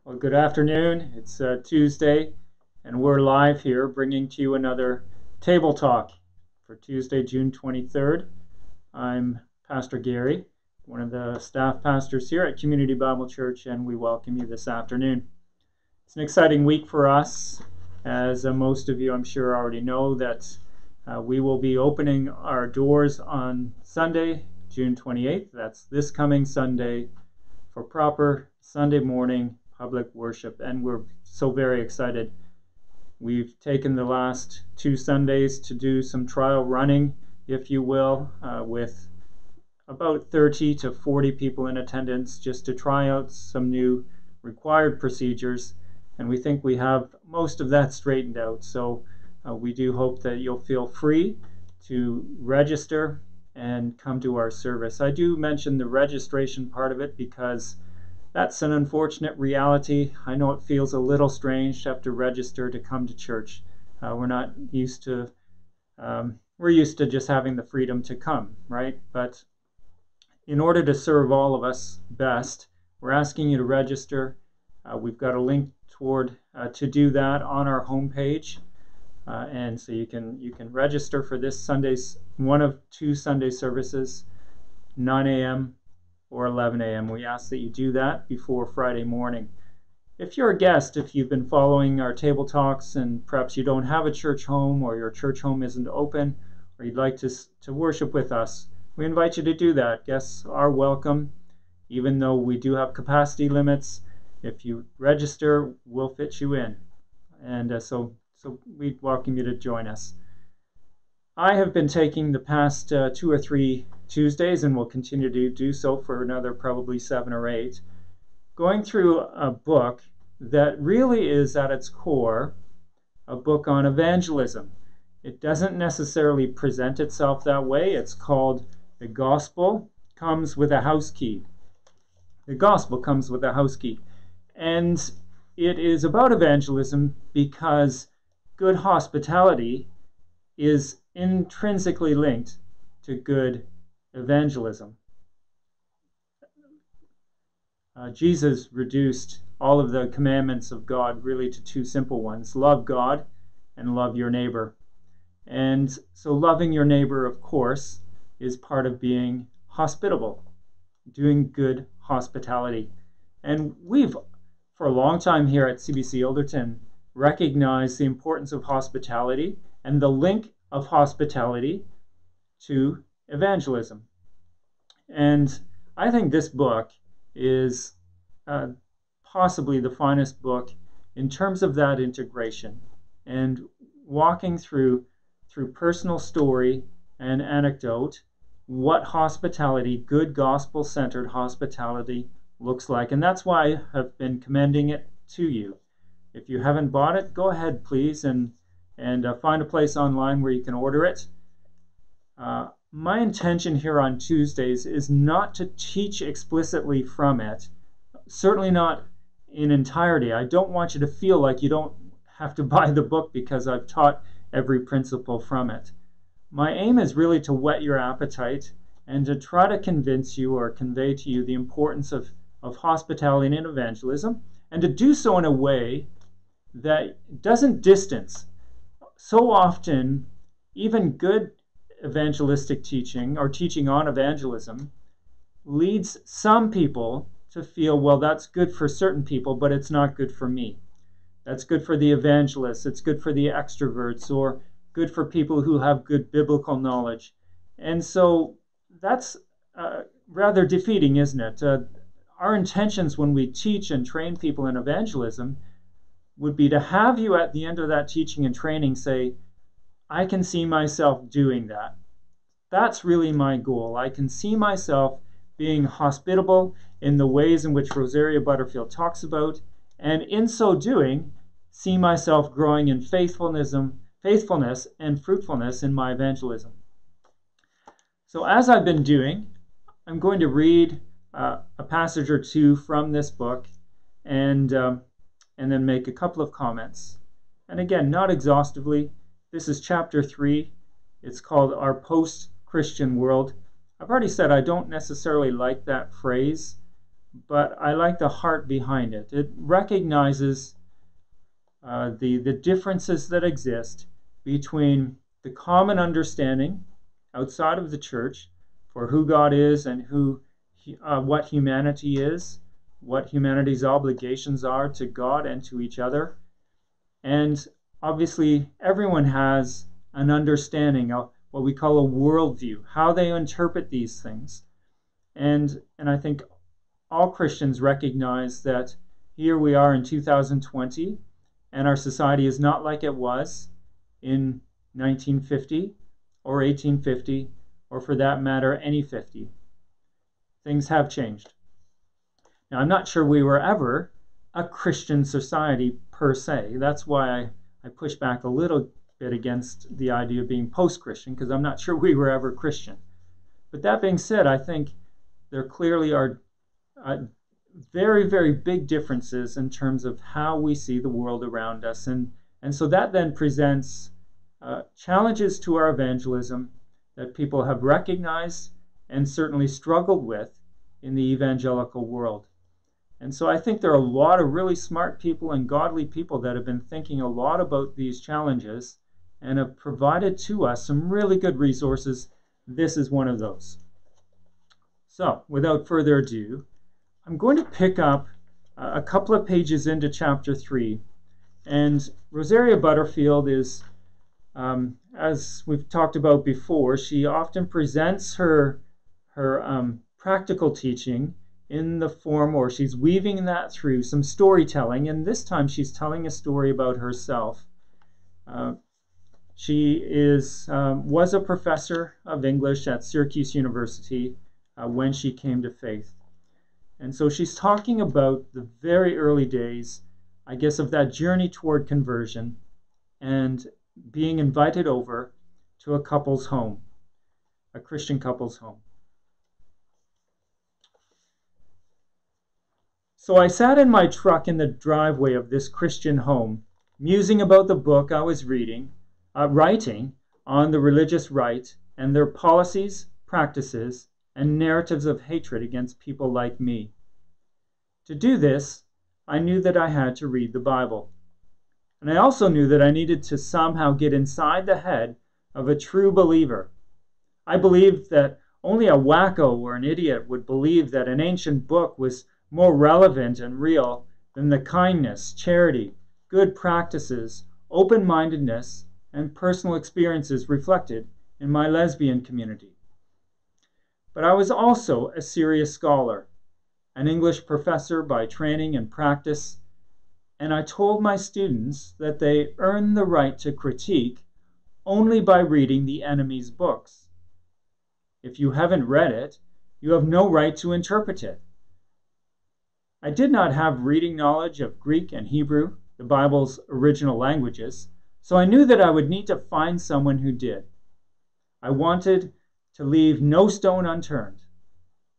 Well, good afternoon. It's Tuesday, and we're live here bringing to you another Table Talk for Tuesday, June 23rd. I'm Pastor Gary, one of the staff pastors here at Community Bible Church, and we welcome you this afternoon. It's an exciting week for us, as most of you, I'm sure, already know that we will be opening our doors on Sunday, June 28th. That's this coming Sunday for proper Sunday morning public worship, and we're so very excited. We've taken the last 2 Sundays to do some trial running, if you will, with about 30 to 40 people in attendance just to try out some new required procedures, and we think we have most of that straightened out. So we do hope that you'll feel free to register and come to our service. I do mention the registration part of it because that's an unfortunate reality. I know it feels a little strange to have to register to come to church. We're not used to, we're used to just having the freedom to come, right? But in order to serve all of us best, we're asking you to register. We've got a link to do that on our homepage. And so you can register for this Sunday's, one of 2 Sunday services, 9 a.m. or 11 a.m. We ask that you do that before Friday morning. If you're a guest, if you've been following our table talks and perhaps you don't have a church home or your church home isn't open or you'd like to worship with us, we invite you to do that. Guests are welcome, even though we do have capacity limits. If you register, we'll fit you in. And so we welcome you to join us. I have been taking the past 2 or 3 Tuesdays, and will continue to do so for another probably 7 or 8, going through a book that really is at its core a book on evangelism. It doesn't necessarily present itself that way. It's called The Gospel Comes with a House Key. The Gospel Comes with a House Key. And it is about evangelism because good hospitality is intrinsically linked to good evangelism. Jesus reduced all of the commandments of God really to 2 simple ones: love God and love your neighbor. And so loving your neighbor, of course, is part of being hospitable, doing good hospitality. And we've, for a long time here at CBC Ilderton, recognized the importance of hospitality and the link of hospitality to evangelism. And I think this book is possibly the finest book in terms of that integration and walking through personal story and anecdote what hospitality, good gospel-centered hospitality, looks like. And that's why I have been commending it to you. If you haven't bought it, go ahead, please, and find a place online where you can order it. My intention here on Tuesdays is not to teach explicitly from it, certainly not in entirety. I don't want you to feel like you don't have to buy the book because I've taught every principle from it. My aim is really to whet your appetite and to try to convince you or convey to you the importance of hospitality and evangelism, and to do so in a way that doesn't distance. So often, even good evangelistic teaching or teaching on evangelism leads some people to feel, well, that's good for certain people, but it's not good for me. That's good for the evangelists, it's good for the extroverts, or good for people who have good biblical knowledge. And so that's rather defeating, isn't it? Our intentions when we teach and train people in evangelism would be to have you at the end of that teaching and training say, I can see myself doing that. That's really my goal. I can see myself being hospitable in the ways in which Rosaria Butterfield talks about, and in so doing, see myself growing in faithfulness and fruitfulness in my evangelism. So as I've been doing, I'm going to read a passage or 2 from this book and then make a couple of comments. And again, not exhaustively. This is chapter 3. It's called Our Post-Christian World. I've already said I don't necessarily like that phrase, but I like the heart behind it. It recognizes the differences that exist between the common understanding outside of the church for who God is and what humanity is, what humanity's obligations are to God and to each other. And obviously, everyone has an understanding of what we call a worldview, how they interpret these things. And I think all Christians recognize that here we are in 2020, and our society is not like it was in 1950 or 1850, or for that matter, any 50. Things have changed. Now, I'm not sure we were ever a Christian society per se. That's why I push back a little bit against the idea of being post-Christian, because I'm not sure we were ever Christian. But that being said, I think there clearly are very, very big differences in terms of how we see the world around us. And so that then presents challenges to our evangelism that people have recognized and certainly struggled with in the evangelical world. And so I think there are a lot of really smart people and godly people that have been thinking a lot about these challenges and have provided to us some really good resources. This is one of those. So without further ado, I'm going to pick up a couple of pages into chapter 3. And Rosaria Butterfield is, as we've talked about before, she often presents her practical teaching in the form, or she's weaving that through some storytelling. And this time she's telling a story about herself. She was a professor of English at Syracuse University when she came to faith. And so she's talking about the very early days, I guess, of that journey toward conversion and being invited over to a couple's home, a Christian couple's home. So I sat in my truck in the driveway of this Christian home, musing about the book I was writing on the religious right and their policies, practices, and narratives of hatred against people like me. To do this, I knew that I had to read the Bible. And I also knew that I needed to somehow get inside the head of a true believer. I believed that only a wacko or an idiot would believe that an ancient book was more relevant and real than the kindness, charity, good practices, open-mindedness, and personal experiences reflected in my lesbian community. But I was also a serious scholar, an English professor by training and practice, and I told my students that they earn the right to critique only by reading the enemy's books. If you haven't read it, you have no right to interpret it. I did not have reading knowledge of Greek and Hebrew, the Bible's original languages, so I knew that I would need to find someone who did. I wanted to leave no stone unturned.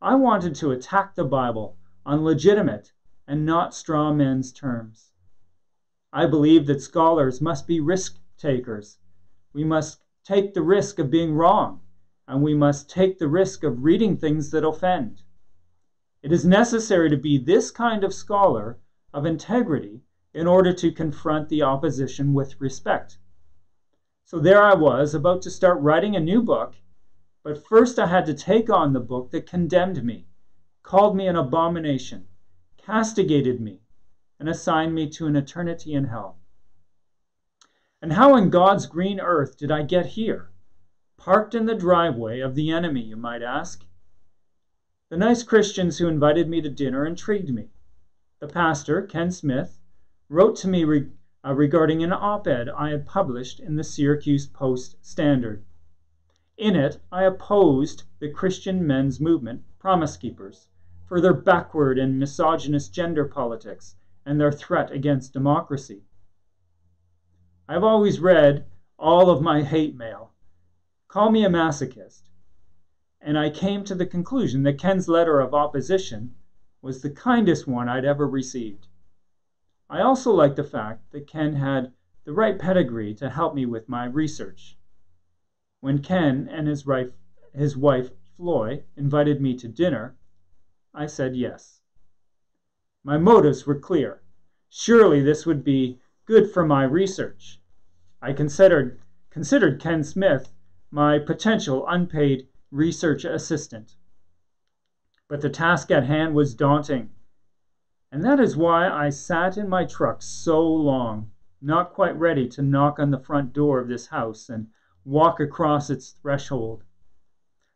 I wanted to attack the Bible on legitimate and not straw men's terms. I believe that scholars must be risk takers. We must take the risk of being wrong, and we must take the risk of reading things that offend. It is necessary to be this kind of scholar of integrity in order to confront the opposition with respect. So there I was, about to start writing a new book, but first I had to take on the book that condemned me, called me an abomination, castigated me, and assigned me to an eternity in hell. And how in God's green earth did I get here? Parked in the driveway of the enemy, you might ask. The nice Christians who invited me to dinner intrigued me. The pastor, Ken Smith, wrote to me regarding an op-ed I had published in the Syracuse Post-Standard. In it, I opposed the Christian men's movement, Promise Keepers, for their backward and misogynist gender politics and their threat against democracy. I've always read all of my hate mail. Call me a masochist. And I came to the conclusion that Ken's letter of opposition was the kindest one I'd ever received. I also liked the fact that Ken had the right pedigree to help me with my research. When Ken and his wife, Floy, invited me to dinner, I said yes. My motives were clear. Surely this would be good for my research. I considered Ken Smith my potential unpaid research assistant. But the task at hand was daunting, and that is why I sat in my truck so long, not quite ready to knock on the front door of this house and walk across its threshold.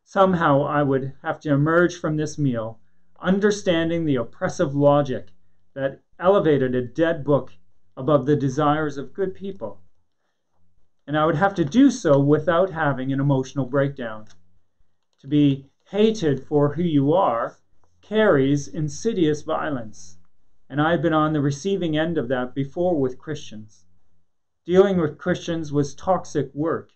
Somehow I would have to emerge from this meal understanding the oppressive logic that elevated a dead book above the desires of good people. And I would have to do so without having an emotional breakdown. To be hated for who you are carries insidious violence. And I've been on the receiving end of that before with Christians. Dealing with Christians was toxic work.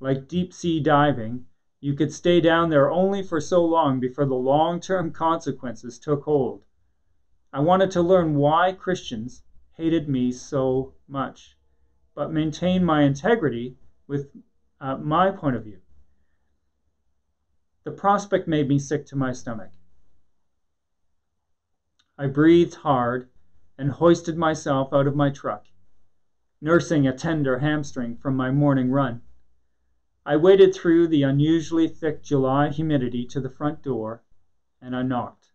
Like deep sea diving, you could stay down there only for so long before the long-term consequences took hold. I wanted to learn why Christians hated me so much, but maintain my integrity with my point of view. The prospect made me sick to my stomach. I breathed hard and hoisted myself out of my truck, nursing a tender hamstring from my morning run. I waded through the unusually thick July humidity to the front door, and I knocked.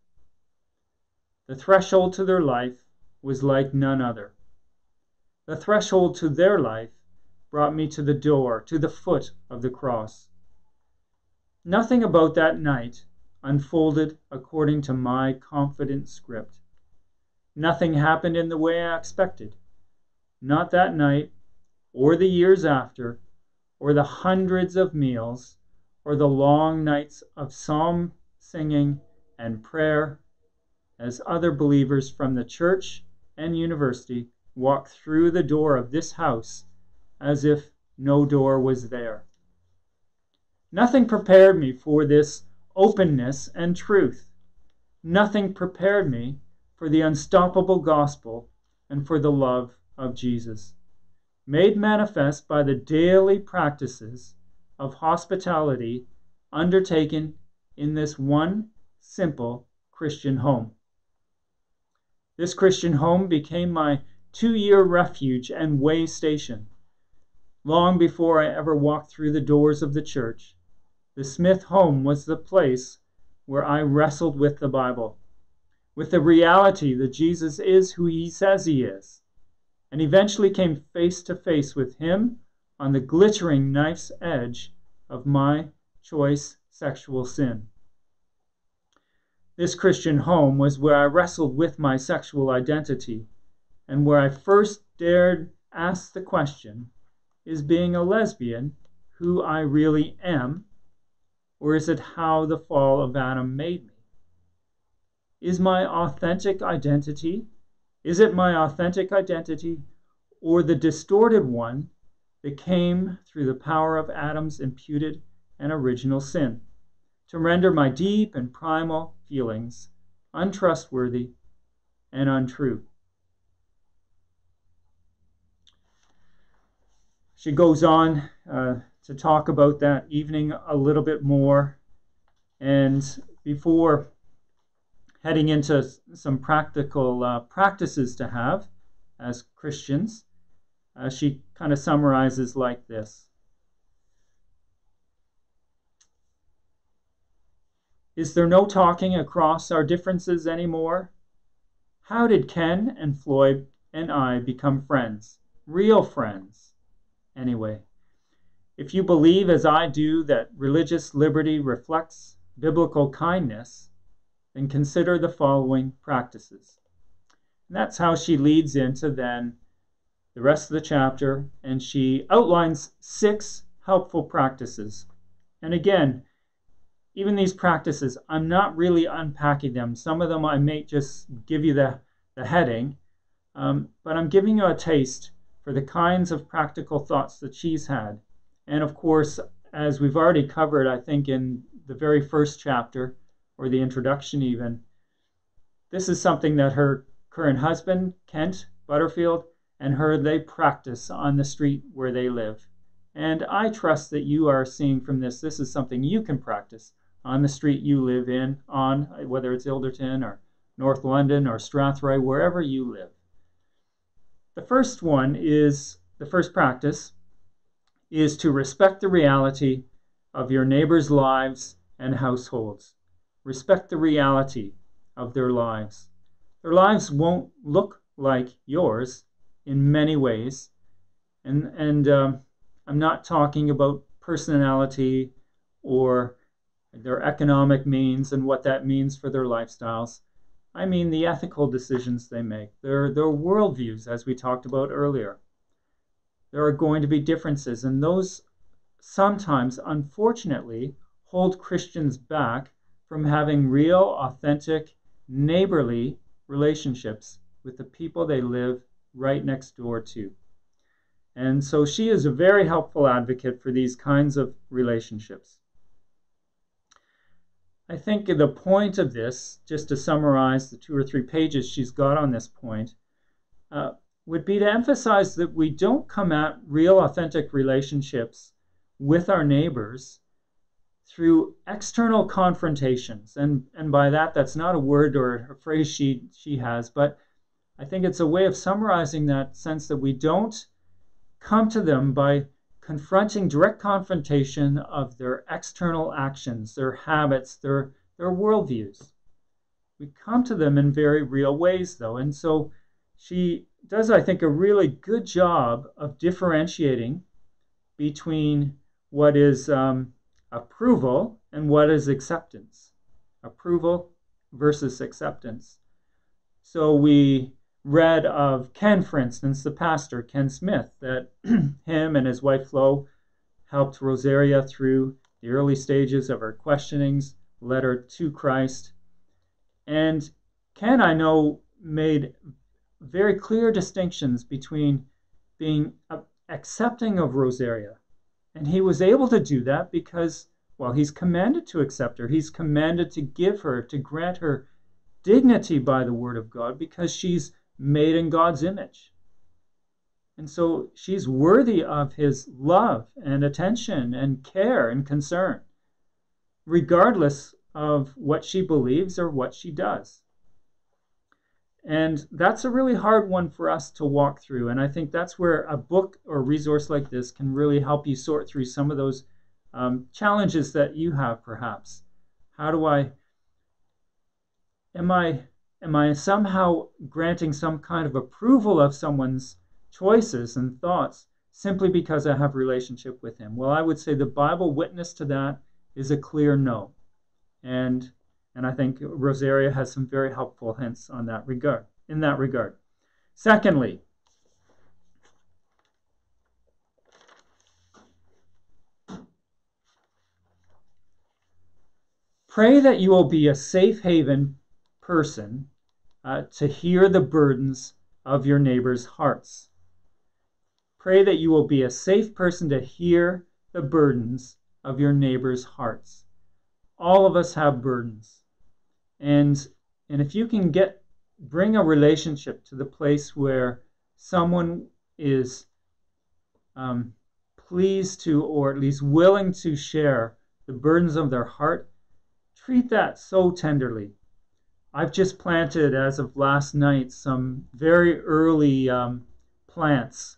The threshold to their life was like none other. The threshold to their life brought me to the door, to the foot of the cross. Nothing about that night unfolded according to my confident script. Nothing happened in the way I expected. Not that night, or the years after, or the hundreds of meals, or the long nights of psalm singing and prayer, as other believers from the church and university walked through the door of this house as if no door was there. Nothing prepared me for this openness and truth. Nothing prepared me for the unstoppable gospel and for the love of Jesus, made manifest by the daily practices of hospitality undertaken in this one simple Christian home. This Christian home became my 2-year refuge and way station. Long before I ever walked through the doors of the church, the Smith home was the place where I wrestled with the Bible, with the reality that Jesus is who he says he is, and eventually came face to face with him on the glittering knife's edge of my choice sexual sin. This Christian home was where I wrestled with my sexual identity and where I first dared ask the question, is being a lesbian who I really am, or is it how the fall of Adam made me? Is it my authentic identity, or the distorted one that came through the power of Adam's imputed and original sin, to render my deep and primal feelings untrustworthy and untrue? She goes on to talk about that evening a little bit more, and before heading into some practical practices to have as Christians, she kind of summarizes like this. Is there no talking across our differences anymore? How did Ken and Floyd and I become friends? Real friends, anyway. If you believe, as I do, that religious liberty reflects biblical kindness, then consider the following practices. And that's how she leads into then the rest of the chapter, and she outlines 6 helpful practices. And again, even these practices, I'm not really unpacking them. Some of them I may just give you the heading, but I'm giving you a taste for the kinds of practical thoughts that she's had. And of course, as we've already covered, I think in the very first chapter, or the introduction even, this is something that her current husband, Kent Butterfield, and her, they practice on the street where they live. And I trust that you are seeing from this is something you can practice on the street you live in, on whether it's Ilderton or North London or Strathroy, wherever you live. The first practice is to respect the reality of your neighbors' lives and households. Respect the reality of their lives. Their lives won't look like yours in many ways. And I'm not talking about personality or their economic means and what that means for their lifestyles. I mean the ethical decisions they make, their worldviews, as we talked about earlier. There are going to be differences, and those sometimes, unfortunately, hold Christians back from having real, authentic, neighborly relationships with the people they live right next door to. And so she is a very helpful advocate for these kinds of relationships. I think the point of this, just to summarize the 2 or 3 pages she's got on this point, would be to emphasize that we don't come at real, authentic relationships with our neighbors through external confrontations. And by that, that's not a word or a phrase she has, but I think it's a way of summarizing that sense that we don't come to them by confronting direct confrontation of their external actions, their habits, their worldviews. We come to them in very real ways, though. And so she does, I think, a really good job of differentiating between what is approval and what is acceptance. Approval versus acceptance. So we read of Ken, for instance, the pastor, Ken Smith, that him and his wife Flo helped Rosaria through the early stages of her questionings, led her to Christ. And Ken, I know, made very clear distinctions between being accepting of Rosaria. And he was able to do that because, well, he's commanded to accept her. He's commanded to give her, to grant her dignity by the word of God because she's made in God's image. And so she's worthy of his love and attention and care and concern, regardless of what she believes or what she does. And that's a really hard one for us to walk through. And I think that's where a book or resource like this can really help you sort through some of those challenges that you have, perhaps. How do am I somehow granting some kind of approval of someone's choices and thoughts simply because I have a relationship with him? Well, I would say the Bible witness to that is a clear no. And I think Rosaria has some very helpful hints in that regard. Secondly, pray that you will be a safe haven person to hear the burdens of your neighbor's hearts. Pray that you will be a safe person to hear the burdens of your neighbor's hearts. All of us have burdens. And if you can bring a relationship to the place where someone is pleased to, or at least willing to share the burdens of their heart, treat that so tenderly. I've just planted, as of last night, some very early plants,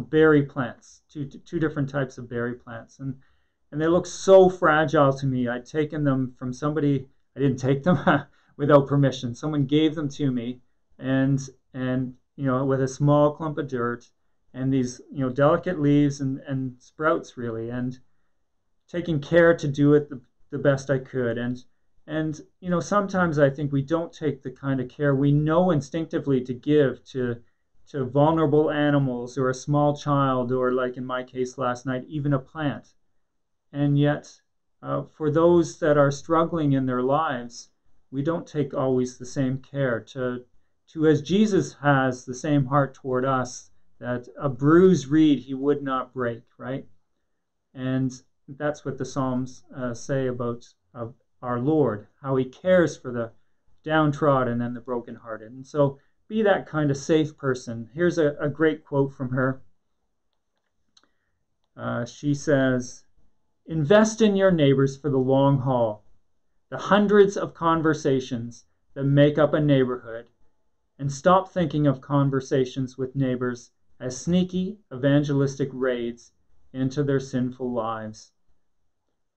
berry plants, two different types of berry plants. And they look so fragile to me. I'd taken them from somebody. I didn't take them without permission. Someone gave them to me, and with a small clump of dirt and these delicate leaves and sprouts, really, and taking care to do it the best I could. And sometimes I think we don't take the kind of care we know instinctively to give to vulnerable animals or a small child, or, like in my case last night, even a plant. And yet, for those that are struggling in their lives, we don't take always the same care to as Jesus has the same heart toward us, that a bruised reed he would not break, right? And that's what the Psalms say about our Lord, how he cares for the downtrodden and the brokenhearted. And so be that kind of safe person. Here's a great quote from her. She says, "Invest in your neighbors for the long haul, the hundreds of conversations that make up a neighborhood, and stop thinking of conversations with neighbors as sneaky evangelistic raids into their sinful lives.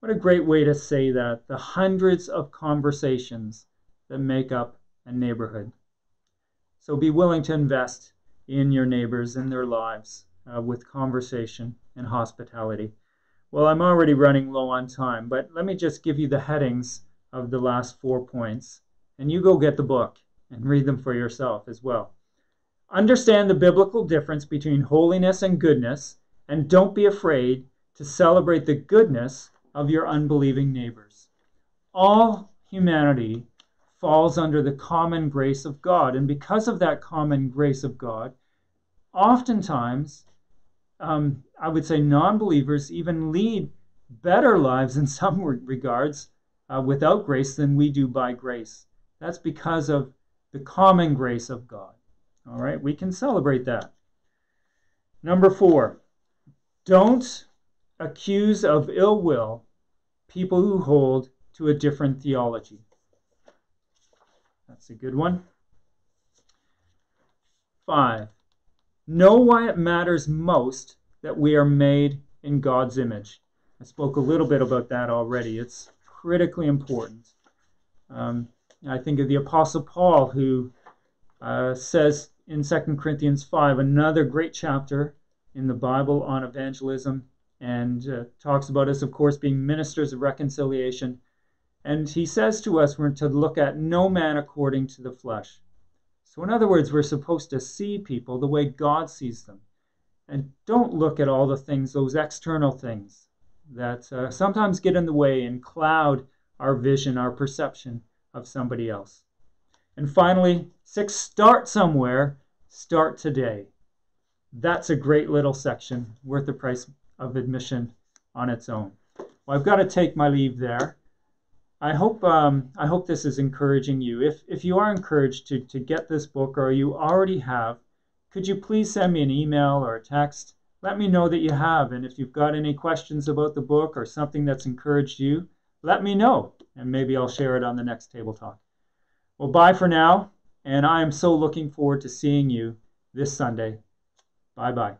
What a great way to say that, the hundreds of conversations that make up a neighborhood. So be willing to invest in your neighbors and their lives with conversation and hospitality. Well, I'm already running low on time, but let me just give you the headings of the last 4 points, and you go get the book and read them for yourself as well. Understand the biblical difference between holiness and goodness, and don't be afraid to celebrate the goodness of your unbelieving neighbors. All humanity falls under the common grace of God, and because of that common grace of God, oftentimes, I would say non-believers even lead better lives in some regards without grace than we do by grace. That's because of the common grace of God. All right, we can celebrate that. Number 4, don't accuse of ill will people who hold to a different theology. That's a good one. 5, know why it matters most that we are made in God's image. I spoke a little bit about that already. It's critically important. I think of the Apostle Paul, who says in 2 Corinthians 5, another great chapter in the Bible on evangelism, and talks about us, of course, being ministers of reconciliation. And he says to us we're to look at no man according to the flesh. So in other words, we're supposed to see people the way God sees them. And don't look at all the things, those external things that sometimes get in the way and cloud our vision, our perception of somebody else. And finally, 6, start somewhere, start today. That's a great little section, worth the price of admission on its own. Well, I've got to take my leave there. I hope this is encouraging you. If you are encouraged to get this book, or you already have, could you please send me an email or a text? Let me know that you have, and if you've got any questions about the book or something that's encouraged you, let me know, and maybe I'll share it on the next Table Talk. Well, bye for now, and I am so looking forward to seeing you this Sunday. Bye-bye.